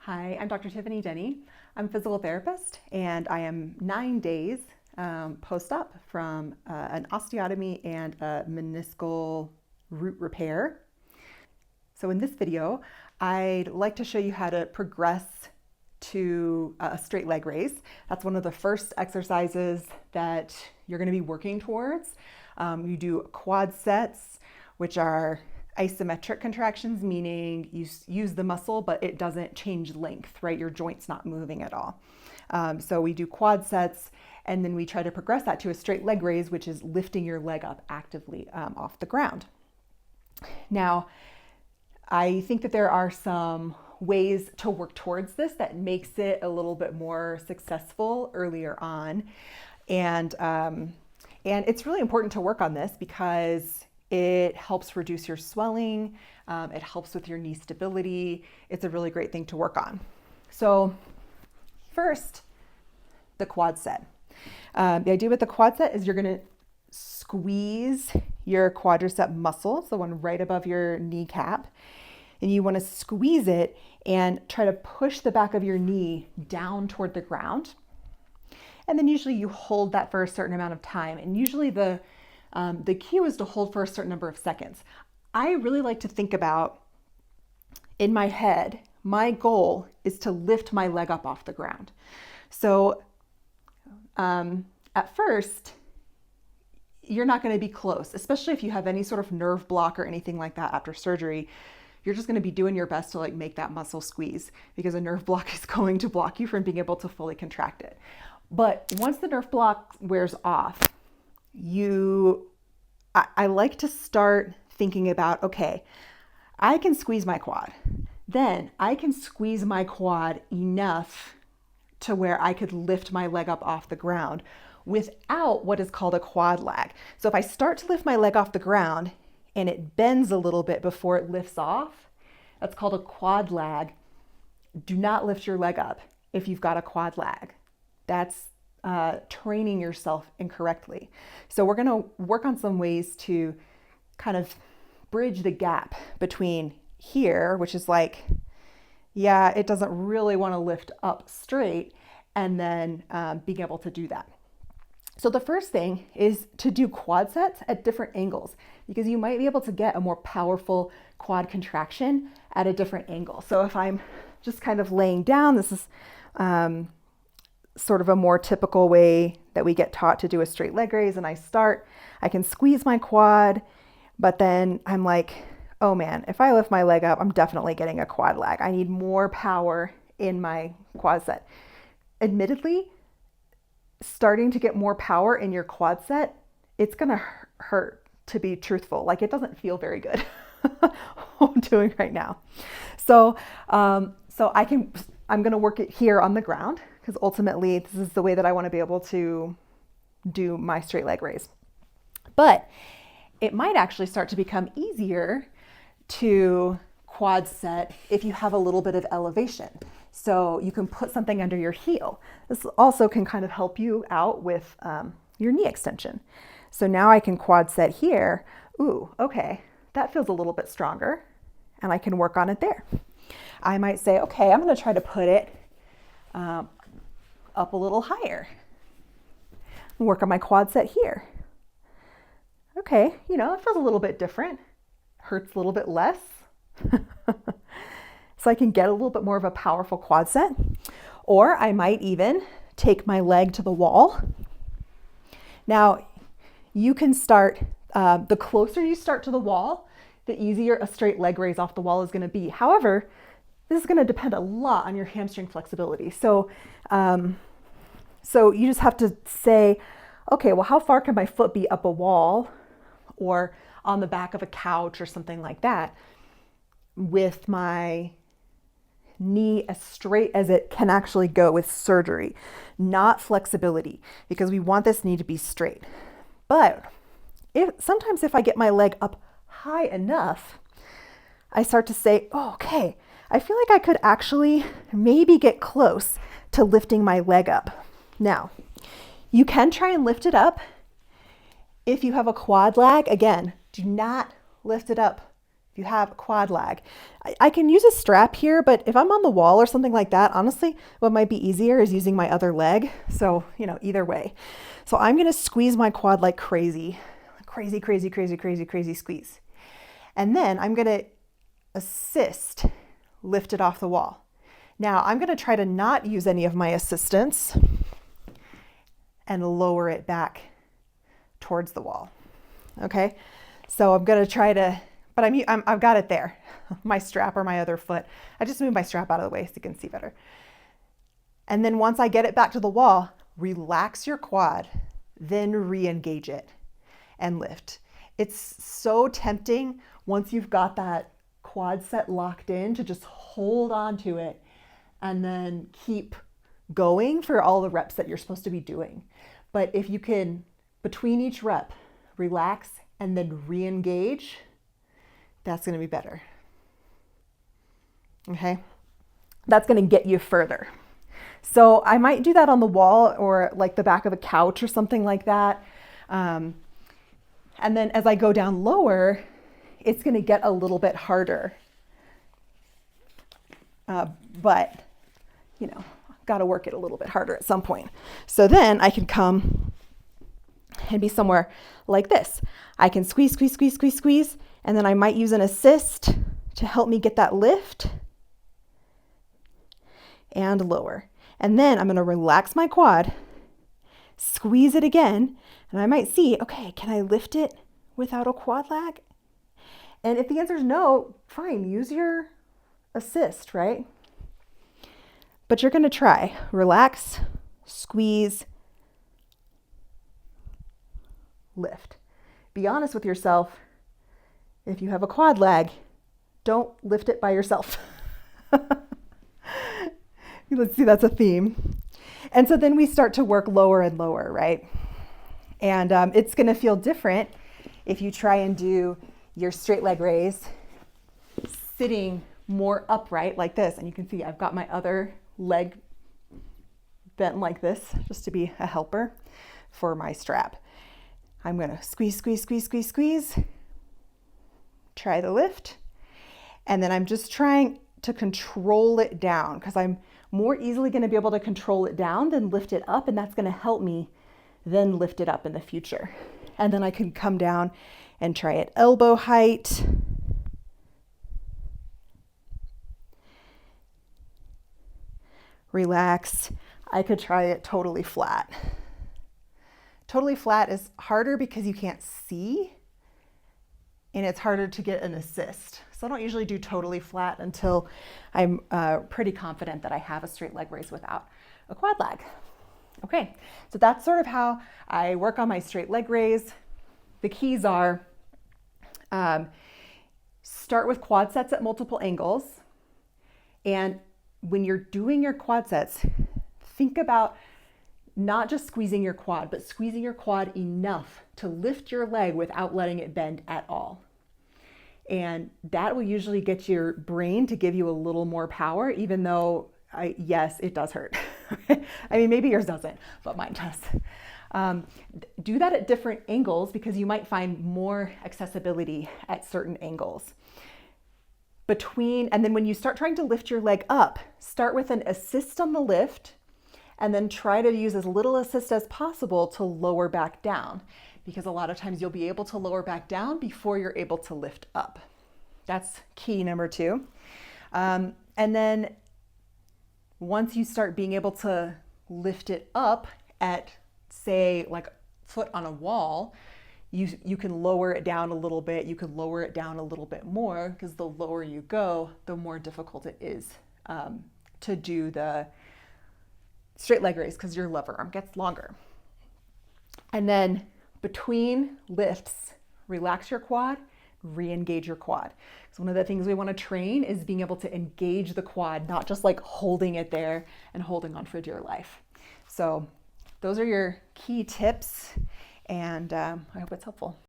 Hi, I'm Dr. Tiffany Denny. I'm a physical therapist, and I am 9 days post-op from an osteotomy and a meniscal root repair. So in this video, I'd like to show you how to progress to a straight leg raise. That's one of the first exercises that you're going to be working towards. You do quad sets, which are isometric contractions, meaning you use the muscle, but it doesn't change length, right? Your joint's not moving at all. So we do quad sets, and then we try to progress that to a straight leg raise, which is lifting your leg up actively off the ground. Now, I think that there are some ways to work towards this that makes it a little bit more successful earlier on. And it's really important to work on this because it helps reduce your swelling. It helps with your knee stability. It's a really great thing to work on. So first, the quad set. The idea with the quad set is you're going to squeeze your quadricep muscle, so the one right above your kneecap, and you want to squeeze it and try to push the back of your knee down toward the ground. And then usually you hold that for a certain amount of time. And usually the key is to hold for a certain number of seconds. I really like to think about, in my head, my goal is to lift my leg up off the ground. So at first, you're not going to be close, especially if you have any sort of nerve block or anything like that after surgery. You're just going to be doing your best to make that muscle squeeze, because a nerve block is going to block you from being able to fully contract it. But once the nerve block wears off, I like to start thinking about, okay, I can squeeze my quad. Then I can squeeze my quad enough to where I could lift my leg up off the ground without what is called a quad lag. So if I start to lift my leg off the ground and it bends a little bit before it lifts off, that's called a quad lag. Do not lift your leg up if you've got a quad lag. That's training yourself incorrectly. So we're going to work on some ways to kind of bridge the gap between here, which is it doesn't really want to lift up straight, and then being able to do that. So the first thing is to do quad sets at different angles, because you might be able to get a more powerful quad contraction at a different angle. So if I'm just kind of laying down, this is sort of a more typical way that we get taught to do a straight leg raise. And I can squeeze my quad, but then I'm like, oh man, if I lift my leg up, I'm definitely getting a quad lag. I need more power in my quad set. Admittedly, starting to get more power in your quad set, it's going to hurt, to be truthful. It doesn't feel very good what I'm doing right now. So I'm going to work it here on the ground, because ultimately this is the way that I want to be able to do my straight leg raise. But it might actually start to become easier to quad set if you have a little bit of elevation. So you can put something under your heel. This also can kind of help you out with your knee extension. So now I can quad set here. Ooh, okay, that feels a little bit stronger, and I can work on it there. I might say, okay, I'm going to try to put it up a little higher. Work on my quad set here. Okay, it feels a little bit different. Hurts a little bit less. So I can get a little bit more of a powerful quad set. Or I might even take my leg to the wall. Now, you can start, the closer you start to the wall, the easier a straight leg raise off the wall is going to be. However, this is going to depend a lot on your hamstring flexibility. So you just have to say, okay, well, how far can my foot be up a wall or on the back of a couch or something like that with my knee as straight as it can actually go with surgery, not flexibility, because we want this knee to be straight. But sometimes if I get my leg up high enough, I start to say, oh, okay, I feel like I could actually maybe get close to lifting my leg up. Now, you can try and lift it up. If you have a quad lag, again, do not lift it up if you have quad lag. I can use a strap here, but if I'm on the wall or something like that, honestly, what might be easier is using my other leg. So, either way. So I'm going to squeeze my quad like crazy, crazy, crazy, crazy, crazy, crazy squeeze. And then I'm going to assist, lift it off the wall. Now I'm going to try to not use any of my assistance and lower it back towards the wall. Okay. So I'm going to try to, but I've got it there. My strap or my other foot. I just moved my strap out of the way so you can see better. And then once I get it back to the wall, relax your quad, then re-engage it and lift. It's so tempting once you've got that quad set locked in to just hold on to it and then keep going for all the reps that you're supposed to be doing. But if you can, between each rep, relax and then re-engage, that's going to be better. Okay? That's going to get you further. So I might do that on the wall or like the back of a couch or something like that. And then as I go down lower, it's going to get a little bit harder. But, got to work it a little bit harder at some point. So then I can come and be somewhere like this. I can squeeze, squeeze, squeeze, squeeze, squeeze, and then I might use an assist to help me get that lift and lower. And then I'm going to relax my quad, squeeze it again, and I might see, okay, can I lift it without a quad lag? And if the answer is no, fine, use your assist, right? But you're going to try. Relax, squeeze, lift. Be honest with yourself. If you have a quad lag, don't lift it by yourself. Let's see, that's a theme. And so then we start to work lower and lower, right? And it's going to feel different if you try and do your straight leg raise sitting more upright like this. And you can see I've got my other leg bent like this just to be a helper for my strap. I'm going to squeeze, squeeze, squeeze, squeeze, squeeze. Try the lift. And then I'm just trying to control it down because I'm more easily going to be able to control it down than lift it up. And that's going to help me then lift it up in the future. And then I can come down and try at elbow height. Relax. I could try it totally flat. Totally flat is harder because you can't see and it's harder to get an assist. So I don't usually do totally flat until I'm pretty confident that I have a straight leg raise without a quad lag. Okay, so that's sort of how I work on my straight leg raise. The keys are start with quad sets at multiple angles. And when you're doing your quad sets, think about not just squeezing your quad, but squeezing your quad enough to lift your leg without letting it bend at all. And that will usually get your brain to give you a little more power, even though, yes, it does hurt. I mean, maybe yours doesn't, but mine does. Do that at different angles because you might find more accessibility at certain angles. And then when you start trying to lift your leg up, start with an assist on the lift and then try to use as little assist as possible to lower back down, because a lot of times you'll be able to lower back down before you're able to lift up. That's key number 2. And then once you start being able to lift it up at, say, like foot on a wall, you can lower it down a little bit. You can lower it down a little bit more, because the lower you go, the more difficult it is to do the straight leg raise because your lever arm gets longer. And then between lifts, relax your quad, re-engage your quad. So one of the things we want to train is being able to engage the quad, not just like holding it there and holding on for dear life. So those are your key tips, and I hope it's helpful.